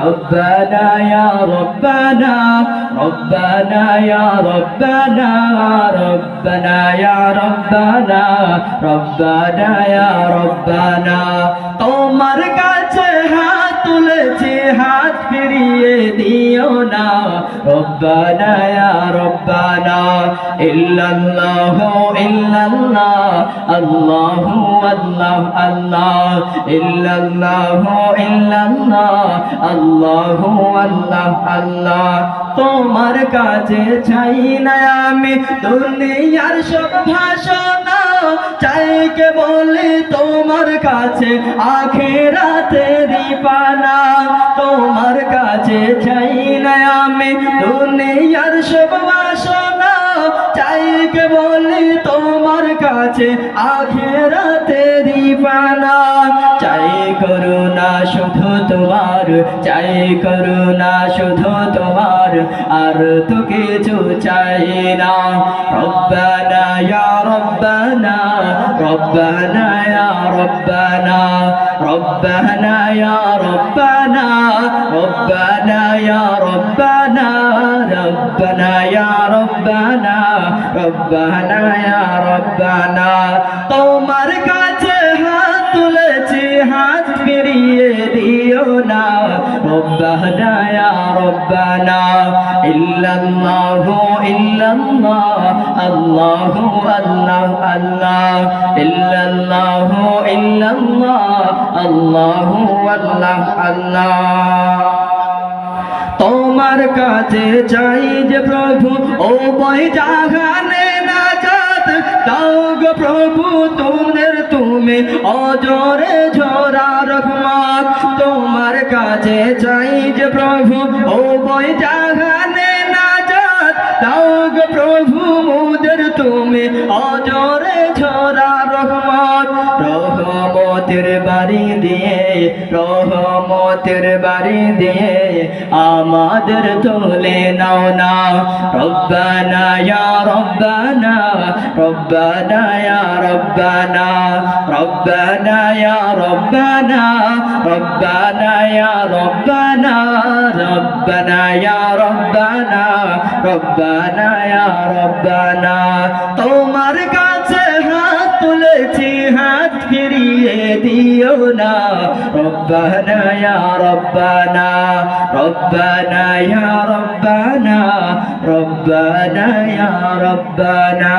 ربنا يا ربنا ربنا يا ربنا ربنا يا ربنا ربنا يا ربنا তোমার কাছে হাত তুলেছি হাত ফিরিয়ে দিও না রব্বানা ইয়া রব্বানা ইল্লাল্লাহ ইল্লাল্লাহ আল্লাহু আল্লাহ আল্লাহ ইল্লাল্লাহ ইল্লাল্লাহ আল্লাহু আল্লাহ আল্লাহ তোমার কাছে চাই না আমি দুনিয়ার সব ভাষণা চাই কেবল তোমার কাছে আখিরাতেরই পানা তোমার কাছে চাই না আমি দুনিয়ার সব ভাষণা চাই কেবল তোমার কাছে আখিরাতেরই পানা চাই করুণা শুধু তোমার চাই করুণা শুধু তোমার আর তো কিছু চাই না রব্বানা ইয়া রব্বানা রব্বানা ইয়া রব্বানা রব্বানা ইয়া রব্বানা রব্বানা ইয়া রব্বানা রব্বানা ইয়া রব্বানা রব্বানা ইয়া রব্বানা তোমার কাছে হাত তুলেছি হাত ফিরিয়ে দিও না রব্বানা ইয়া রব্বানা ইল্লাল্লাহু ইল্লাল্লাহ আল্লাহু আল্লাহ আল্লাহ ইল্লাল্লাহু ইল্লাল্লাহ আল্লাহু আল্লাহ আল্লাহ তোমার কাছে চাই যে প্রভু ও বই জাহানে নাজাত দাও গো প্রভু তুমি অজরে ঝরা রহমত তোমার কাছে চাই যে প্রভু ও বই জাহানে নাজাত দাও গো প্রভু মোদের তুমি অজরে ঝরা রহমত রহমতের বাড়ি দিয়ে রহমতের বাড়ি দিয়ে আমাদের তুলে নাও না রব্বানা ইয়া রব্বানা রব্বানা ইয়া রব্বানা রব্বানা ইয়া রব্বানা রব্বানা ইয়া রব্বানা রব্বানা ইয়া রব্বানা রব্বানা ইয়া রব্বানা তোমার কাছে হাত তুলেছি হাত ফিরিয়ে দিও না রব্বানা ইয়া রব্বানা রব্বানা ইয়া রব্বানা রব্বানা ইয়া রব্বানা